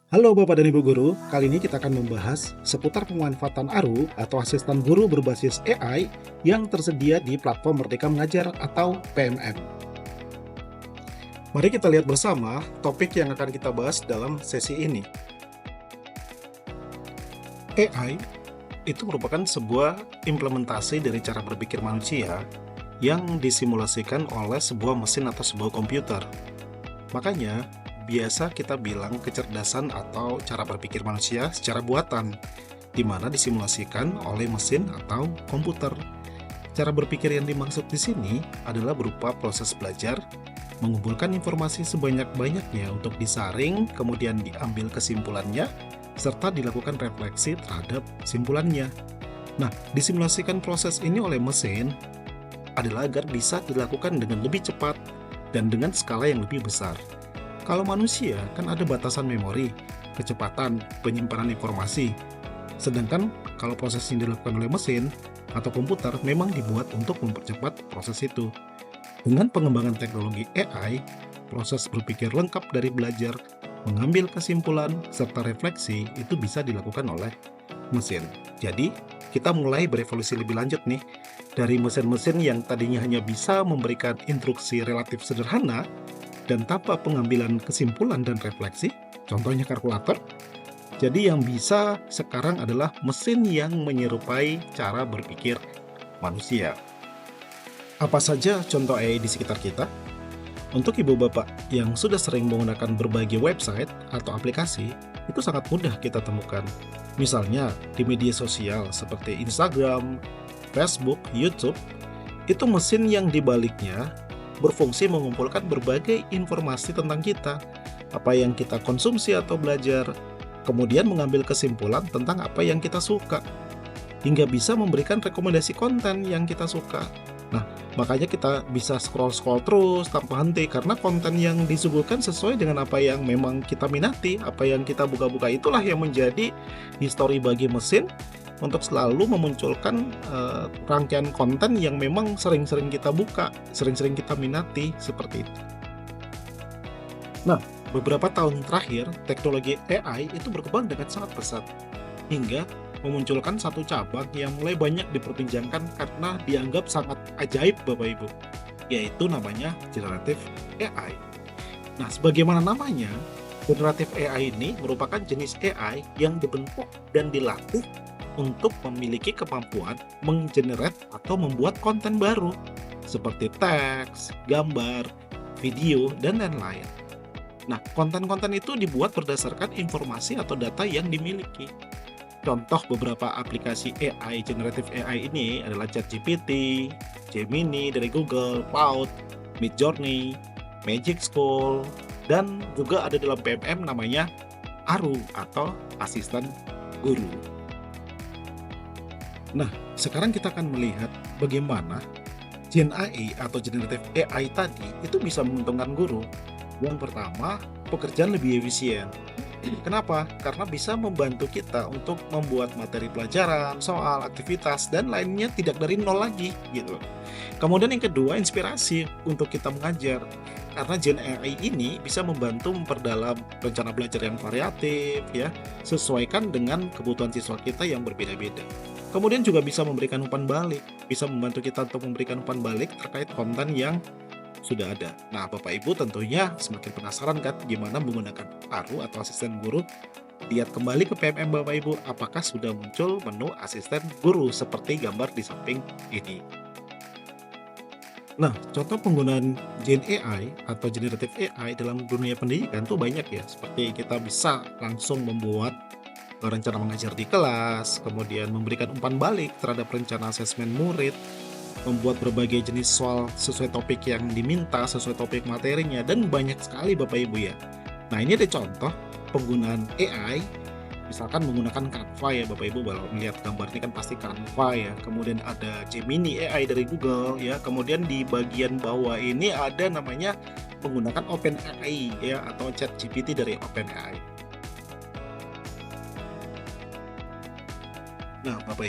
Halo Bapak dan Ibu Guru, kali ini kita akan membahas seputar pemanfaatan ARU atau asisten guru berbasis AI yang tersedia di platform Merdeka Mengajar atau PMM. Mari kita lihat bersama topik yang akan kita bahas dalam sesi ini. AI itu merupakan sebuah implementasi dari cara berpikir manusia yang disimulasikan oleh sebuah mesin atau sebuah komputer. Makanya, biasa kita bilang kecerdasan atau cara berpikir manusia secara buatan, di mana disimulasikan oleh mesin atau komputer. Cara berpikir yang dimaksud di sini adalah berupa proses belajar, mengumpulkan informasi sebanyak-banyaknya untuk disaring, kemudian diambil kesimpulannya, serta dilakukan refleksi terhadap kesimpulannya. Nah, disimulasikan proses ini oleh mesin adalah agar bisa dilakukan dengan lebih cepat dan dengan skala yang lebih besar. Kalau manusia kan ada batasan memori, kecepatan, penyimpanan informasi. Sedangkan kalau proses yang dilakukan oleh mesin atau komputer memang dibuat untuk mempercepat proses itu. Dengan pengembangan teknologi AI, proses berpikir lengkap dari belajar, mengambil kesimpulan, serta refleksi itu bisa dilakukan oleh mesin. Jadi, kita mulai berevolusi lebih lanjut nih. Dari mesin-mesin yang tadinya hanya bisa memberikan instruksi relatif sederhana, dan tanpa pengambilan kesimpulan dan refleksi, contohnya kalkulator. Jadi yang bisa sekarang adalah mesin yang menyerupai cara berpikir manusia. Apa saja contoh AI di sekitar kita? Untuk ibu bapak yang sudah sering menggunakan berbagai website atau aplikasi, itu sangat mudah kita temukan. Misalnya di media sosial seperti Instagram, Facebook, YouTube, itu mesin yang dibaliknya berfungsi mengumpulkan berbagai informasi tentang kita, apa yang kita konsumsi atau belajar, kemudian mengambil kesimpulan tentang apa yang kita suka, hingga bisa memberikan rekomendasi konten yang kita suka. Nah, makanya kita bisa scroll-scroll terus tanpa henti, karena konten yang disuguhkan sesuai dengan apa yang memang kita minati, apa yang kita buka-buka itulah yang menjadi histori bagi mesin untuk selalu memunculkan rangkaian konten yang memang sering-sering kita buka, sering-sering kita minati, seperti itu. Nah, beberapa tahun terakhir, teknologi AI itu berkembang dengan sangat pesat, hingga memunculkan satu cabang yang mulai banyak diperbincangkan karena dianggap sangat ajaib Bapak Ibu, yaitu namanya Generative AI. Nah, sebagaimana namanya, Generative AI ini merupakan jenis AI yang dibentuk dan dilatih untuk memiliki kemampuan menggenerate atau membuat konten baru seperti teks, gambar, video, dan lain-lain. Nah, konten-konten itu dibuat berdasarkan informasi atau data yang dimiliki. Contoh beberapa aplikasi AI, generative AI ini adalah ChatGPT, Gemini dari Google, Claude, Midjourney, Magic School, dan juga ada dalam PMM namanya ARU atau asisten guru. Nah, sekarang kita akan melihat bagaimana Gen AI atau Generative AI tadi itu bisa menguntungkan guru. Yang pertama, pekerjaan lebih efisien. Kenapa? Karena bisa membantu kita untuk membuat materi pelajaran, soal, aktivitas, dan lainnya tidak dari nol lagi, gitu. Kemudian yang kedua, inspirasi untuk kita mengajar. Karena Gen AI ini bisa membantu memperdalam rencana belajar yang variatif, ya, sesuaikan dengan kebutuhan siswa kita yang berbeda-beda. Kemudian juga bisa memberikan umpan balik, bisa membantu kita untuk memberikan umpan balik terkait konten yang sudah ada. Nah, Bapak Ibu tentunya semakin penasaran kan gimana menggunakan ARU atau asisten guru? Lihat kembali ke PMM Bapak Ibu, apakah sudah muncul menu asisten guru seperti gambar di samping ini. Nah, contoh penggunaan Gen AI atau Generative AI dalam dunia pendidikan tuh banyak ya, seperti kita bisa langsung membuat rencana mengajar di kelas, kemudian memberikan umpan balik terhadap rencana asesmen murid, membuat berbagai jenis soal sesuai topik yang diminta, sesuai topik materinya, dan banyak sekali Bapak Ibu ya. Nah, ini ada contoh penggunaan AI, misalkan menggunakan Canva ya Bapak Ibu, kalau melihat gambar ini kan pasti Canva ya. Kemudian ada Gemini AI dari Google ya, kemudian di bagian bawah ini ada namanya menggunakan OpenAI ya, atau ChatGPT dari OpenAI. Nah, Bapak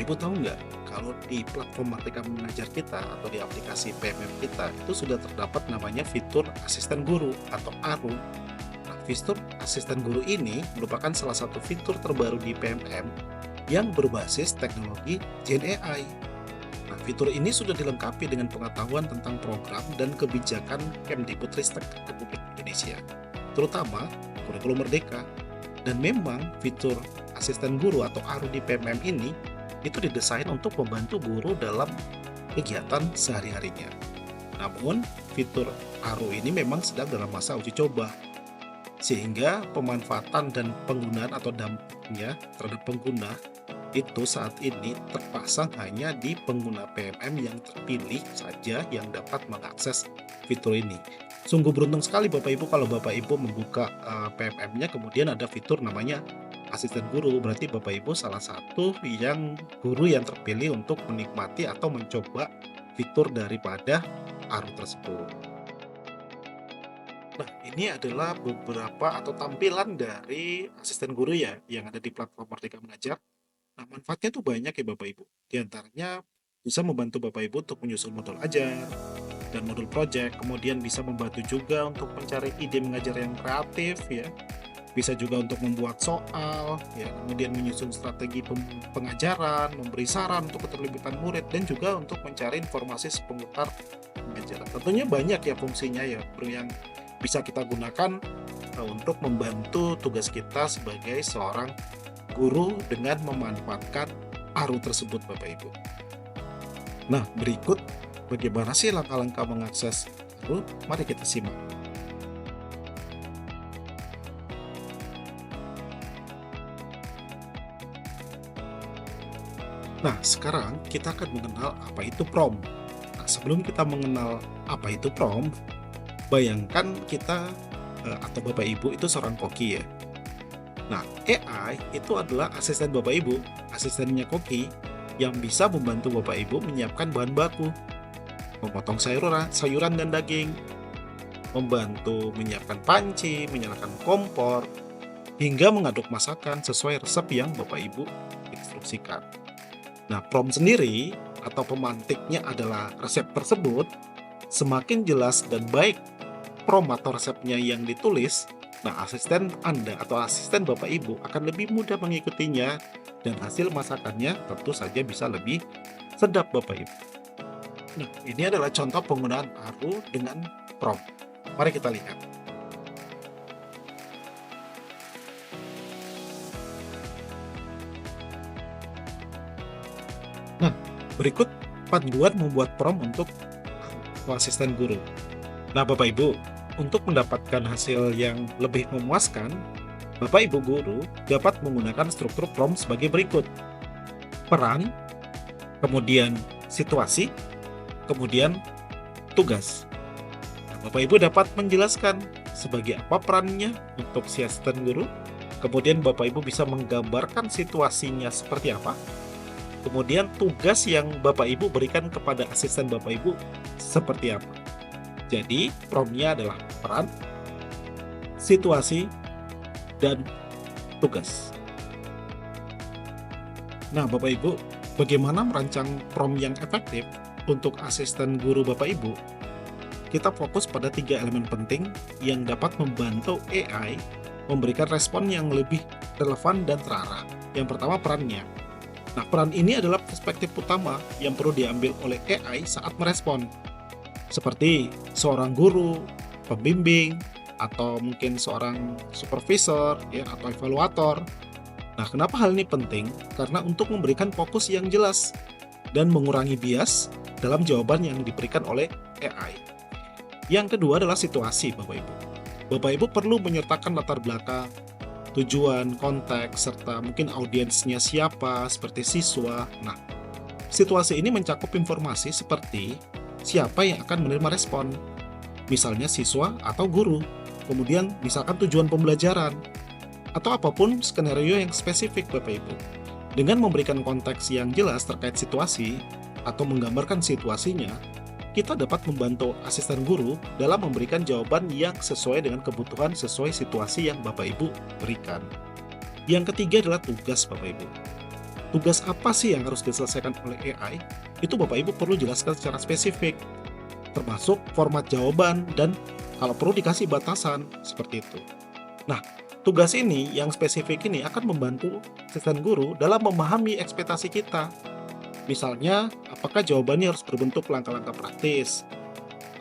Ibu tahu nggak kalau di platform Merdeka Mengajar kita atau di aplikasi PMM kita itu sudah terdapat namanya fitur asisten guru atau ARU. Nah, fitur asisten guru ini merupakan salah satu fitur terbaru di PMM yang berbasis teknologi Gen AI. Nah, fitur ini sudah dilengkapi dengan pengetahuan tentang program dan kebijakan Kemdikbudristek Republik Indonesia, terutama kurikulum Merdeka. Dan memang fitur asisten guru atau ARU di PMM ini itu didesain untuk membantu guru dalam kegiatan sehari-harinya. Namun, fitur ARU ini memang sedang dalam masa uji coba, sehingga pemanfaatan dan penggunaan atau dampaknya terhadap pengguna itu saat ini terpasang hanya di pengguna PMM yang terpilih saja yang dapat mengakses fitur ini. Sungguh beruntung sekali Bapak Ibu kalau Bapak Ibu membuka PMM-nya kemudian ada fitur namanya asisten guru. Berarti Bapak Ibu salah satu guru yang terpilih untuk menikmati atau mencoba fitur daripada ARU tersebut. Nah, ini adalah beberapa atau tampilan dari asisten guru ya yang ada di platform Merdeka Mengajar. Nah, manfaatnya tuh banyak ya Bapak Ibu. Di antaranya bisa membantu Bapak Ibu untuk menyusun modul ajar dan modul project, kemudian bisa membantu juga untuk mencari ide mengajar yang kreatif ya. Bisa juga untuk membuat soal ya, kemudian menyusun strategi pengajaran, memberi saran untuk keterlibatan murid dan juga untuk mencari informasi seputar pengajaran. Tentunya banyak ya fungsinya ya yang bisa kita gunakan untuk membantu tugas kita sebagai seorang guru dengan memanfaatkan ARU tersebut Bapak Ibu. Nah, berikut bagaimana sih langkah-langkah mengakses ARU? Mari kita simak. Nah, sekarang kita akan mengenal apa itu prompt. Nah, sebelum kita mengenal apa itu prompt, bayangkan kita atau Bapak Ibu itu seorang koki ya. Nah, AI itu adalah asisten Bapak Ibu, asistennya koki yang bisa membantu Bapak Ibu menyiapkan bahan baku, memotong sayuran dan daging, membantu menyiapkan panci, menyalakan kompor, hingga mengaduk masakan sesuai resep yang Bapak Ibu instruksikan. Nah, prompt sendiri atau pemantiknya adalah resep tersebut. Semakin jelas dan baik prompt atau resepnya yang ditulis, nah asisten Anda atau asisten Bapak Ibu akan lebih mudah mengikutinya dan hasil masakannya tentu saja bisa lebih sedap Bapak Ibu. Nah, ini adalah contoh penggunaan ARU dengan prompt. Mari kita lihat. Nah, berikut panduan membuat prompt untuk asisten guru. Nah, Bapak Ibu, untuk mendapatkan hasil yang lebih memuaskan, Bapak Ibu guru dapat menggunakan struktur prompt sebagai berikut. Peran, kemudian situasi, kemudian tugas. Nah, Bapak Ibu dapat menjelaskan sebagai apa perannya untuk si asisten guru, kemudian Bapak Ibu bisa menggambarkan situasinya seperti apa, kemudian tugas yang Bapak Ibu berikan kepada asisten Bapak Ibu seperti apa. Jadi, prompt-nya adalah peran, situasi, dan tugas. Nah, Bapak Ibu, bagaimana merancang prompt yang efektif untuk asisten guru Bapak Ibu? Kita fokus pada 3 elemen penting yang dapat membantu AI memberikan respon yang lebih relevan dan terarah. Yang pertama, perannya. Nah, peran ini adalah perspektif utama yang perlu diambil oleh AI saat merespon. Seperti seorang guru, pembimbing, atau mungkin seorang supervisor ya, atau evaluator. Nah, kenapa hal ini penting? Karena untuk memberikan fokus yang jelas dan mengurangi bias dalam jawaban yang diberikan oleh AI. Yang kedua adalah situasi, Bapak Ibu. Bapak Ibu perlu menyertakan latar belakang, tujuan, konteks, serta mungkin audiensnya siapa, seperti siswa. Nah, situasi ini mencakup informasi seperti siapa yang akan menerima respon, misalnya siswa atau guru, kemudian misalkan tujuan pembelajaran, atau apapun skenario yang spesifik Bapak Ibu. Dengan memberikan konteks yang jelas terkait situasi atau menggambarkan situasinya, kita dapat membantu asisten guru dalam memberikan jawaban yang sesuai dengan kebutuhan sesuai situasi yang Bapak Ibu berikan. Yang ketiga adalah tugas Bapak Ibu. Tugas apa sih yang harus diselesaikan oleh AI? Itu Bapak Ibu perlu jelaskan secara spesifik, termasuk format jawaban dan kalau perlu dikasih batasan, seperti itu. Nah, tugas ini yang spesifik ini akan membantu asisten guru dalam memahami ekspektasi kita. Misalnya, apakah jawabannya harus berbentuk langkah-langkah praktis,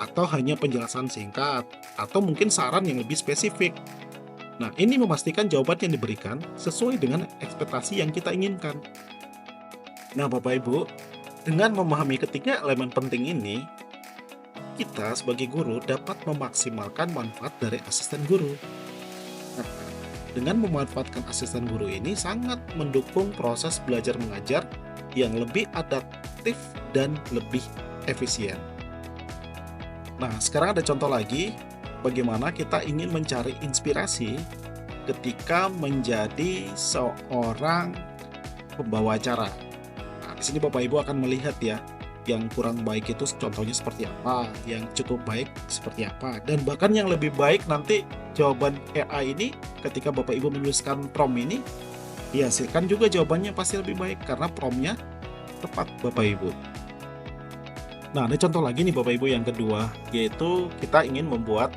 atau hanya penjelasan singkat, atau mungkin saran yang lebih spesifik. Nah, ini memastikan jawaban yang diberikan sesuai dengan ekspektasi yang kita inginkan. Nah, Bapak Ibu, dengan memahami ketiga elemen penting ini, kita sebagai guru dapat memaksimalkan manfaat dari asisten guru. Nah, dengan memanfaatkan asisten guru ini sangat mendukung proses belajar mengajar yang lebih adaptif dan lebih efisien. Nah, sekarang ada contoh lagi bagaimana kita ingin mencari inspirasi ketika menjadi seorang pembawa acara. Nah, di sini Bapak Ibu akan melihat ya, yang kurang baik itu contohnya seperti apa, yang cukup baik seperti apa, dan bahkan yang lebih baik nanti jawaban AI ini ketika Bapak Ibu menuliskan prompt ini, dihasilkan juga jawabannya pasti lebih baik karena promptnya tepat Bapak Ibu. Nah, ada contoh lagi nih Bapak Ibu yang kedua, yaitu kita ingin membuat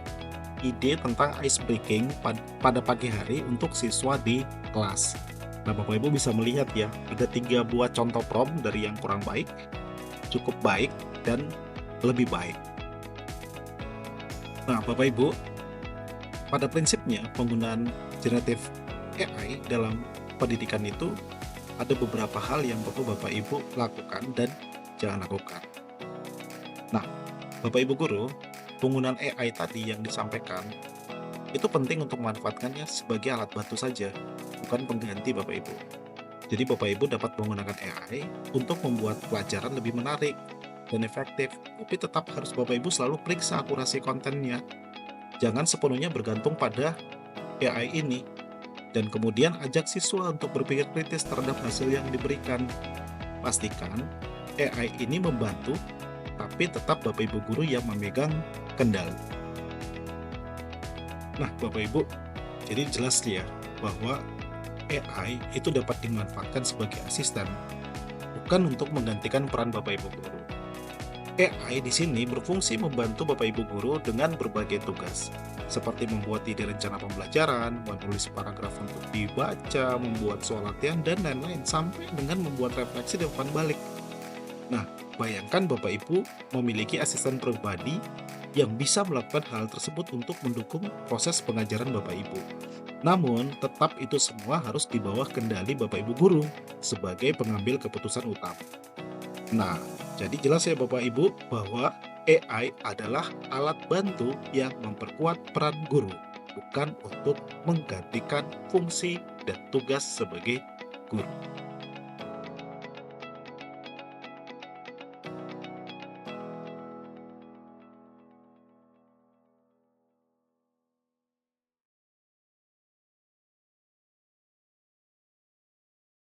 ide tentang ice breaking pada pagi hari untuk siswa di kelas. Nah, Bapak Ibu bisa melihat ya, ada 3 buah contoh prompt dari yang kurang baik, cukup baik, dan lebih baik. Nah, Bapak Ibu, pada prinsipnya penggunaan generatif AI dalam pendidikan itu ada beberapa hal yang perlu Bapak Ibu lakukan dan jangan lakukan. Nah, Bapak Ibu guru, penggunaan AI tadi yang disampaikan itu penting untuk memanfaatkannya sebagai alat bantu saja, bukan pengganti Bapak Ibu. Jadi Bapak Ibu dapat menggunakan AI untuk membuat pelajaran lebih menarik dan efektif, tapi tetap harus Bapak Ibu selalu periksa akurasi kontennya. Jangan sepenuhnya bergantung pada AI ini, dan kemudian ajak siswa untuk berpikir kritis terhadap hasil yang diberikan. Pastikan AI ini membantu, tapi tetap Bapak Ibu guru yang memegang kendali. Nah, Bapak Ibu, jadi jelas ya bahwa AI itu dapat dimanfaatkan sebagai asisten, bukan untuk menggantikan peran Bapak Ibu guru. AI di sini berfungsi membantu Bapak Ibu guru dengan berbagai tugas, seperti membuat ide rencana pembelajaran, menulis paragraf untuk dibaca, membuat soal latihan, dan lain-lain, sampai dengan membuat refleksi dan umpan balik. Nah, bayangkan Bapak Ibu memiliki asisten pribadi yang bisa melakukan hal tersebut untuk mendukung proses pengajaran Bapak Ibu. Namun, tetap itu semua harus di bawah kendali Bapak Ibu guru sebagai pengambil keputusan utama. Nah, jadi jelas ya Bapak Ibu bahwa AI adalah alat bantu yang memperkuat peran guru, bukan untuk menggantikan fungsi dan tugas sebagai guru.